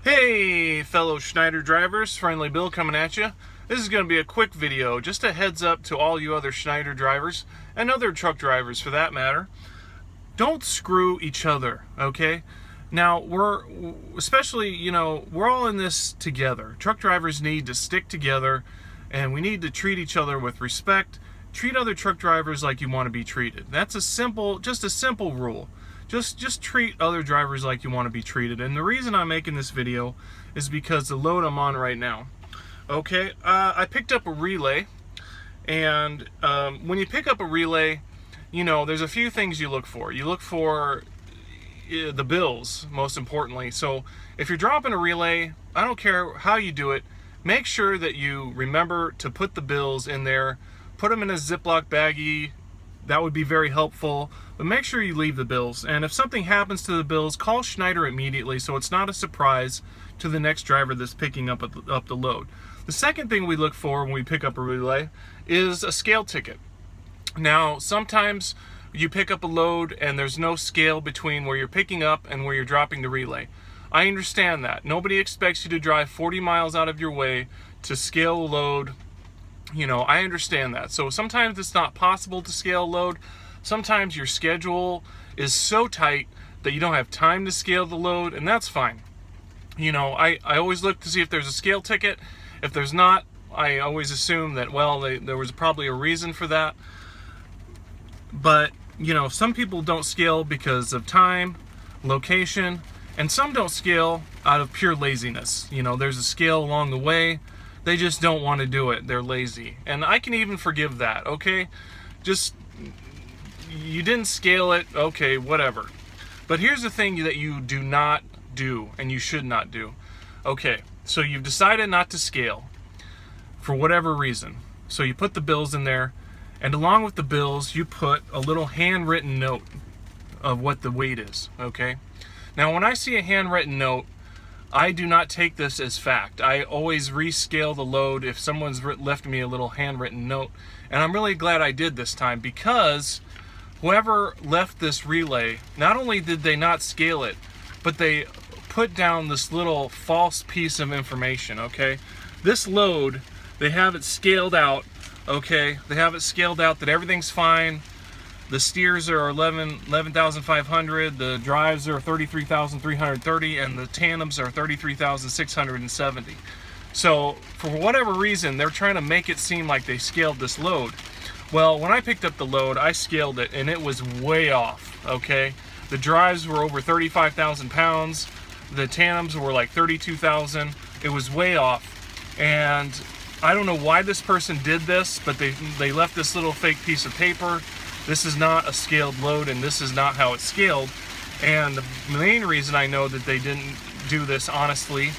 Hey fellow Schneider drivers, Friendly Bill coming at you. This is going to be a quick video, just a heads up to all you other Schneider drivers and other truck drivers for that matter. Don't screw each other, okay? Now, we're all in this together. Truck drivers need to stick together and we need to treat each other with respect. Treat other truck drivers like you want to be treated. That's just a simple rule. Just treat other drivers like you want to be treated. And the reason I'm making this video is because the load I'm on right now. Okay, I picked up a relay, and when you pick up a relay, there's a few things you look for. You look for the bills, most importantly. So if you're dropping a relay, I don't care how you do it, make sure that you remember to put the bills in there. Put them in a Ziploc baggie. That would be very helpful, but make sure you leave the bills. And if something happens to the bills, call Schneider immediately so it's not a surprise to the next driver that's picking up the load. The second thing we look for when we pick up a relay is a scale ticket. Now, sometimes you pick up a load and there's no scale between where you're picking up and where you're dropping the relay. I understand that. Nobody expects you to drive 40 miles out of your way to scale a load. I understand that. So sometimes it's not possible to scale a load. Sometimes your schedule is so tight that you don't have time to scale the load, and that's fine. I always look to see if there's a scale ticket. If there's not, I always assume that, there was probably a reason for that. But, some people don't scale because of time, location, and some don't scale out of pure laziness. There's a scale along the way. They just don't want to do it. They're lazy. And I can even forgive that, okay? You didn't scale it, okay, whatever. But here's the thing that you do not do, and you should not do. Okay, so you've decided not to scale for whatever reason. So you put the bills in there, and along with the bills, you put a little handwritten note of what the weight is, okay? Now, when I see a handwritten note, I do not take this as fact. I always rescale the load if someone's left me a little handwritten note. And I'm really glad I did this time, because whoever left this relay, not only did they not scale it, but they put down this little false piece of information, okay? This load, they have it scaled out, okay? They have it scaled out that everything's fine. The steers are 11,500, the drives are 33,330, and the tandems are 33,670. So for whatever reason, they're trying to make it seem like they scaled this load. Well, when I picked up the load, I scaled it, and it was way off, okay? The drives were over 35,000 pounds. The tandems were like 32,000. It was way off. And I don't know why this person did this, but they left this little fake piece of paper. This is not a scaled load, and this is not how it's scaled. And the main reason I know that they didn't do this honestly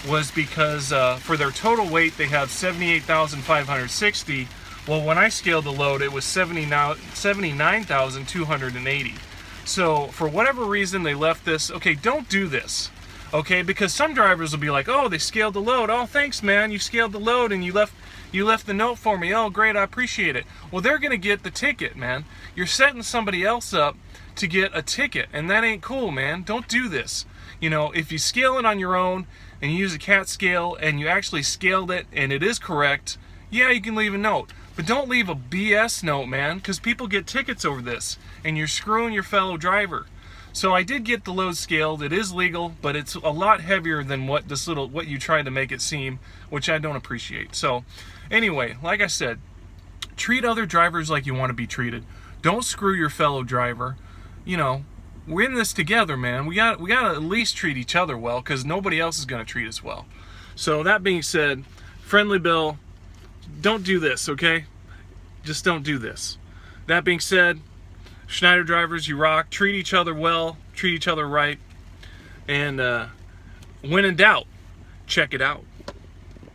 was because for their total weight, they have 78,560. Well, when I scaled the load, it was 79,280. So for whatever reason, they left this. Okay, don't do this. Okay, because some drivers will be like, oh, they scaled the load. Oh, thanks, man. You scaled the load and you left the note for me. Oh, great, I appreciate it. Well, they're going to get the ticket, man. You're setting somebody else up to get a ticket, and that ain't cool, man. Don't do this. If you scale it on your own and you use a cat scale and you actually scaled it and it is correct, yeah, you can leave a note. But don't leave a BS note, man, because people get tickets over this, and you're screwing your fellow driver. So I did get the load scaled. It is legal, but it's a lot heavier than what you tried to make it seem, which I don't appreciate. So anyway, like I said, treat other drivers like you want to be treated. Don't screw your fellow driver. We're in this together, man. We got to at least treat each other well, because nobody else is going to treat us well. So that being said, Friendly Bill, don't do this, okay? Just don't do this. That being said, Schneider drivers, you rock. Treat each other well. Treat each other right. And when in doubt, check it out.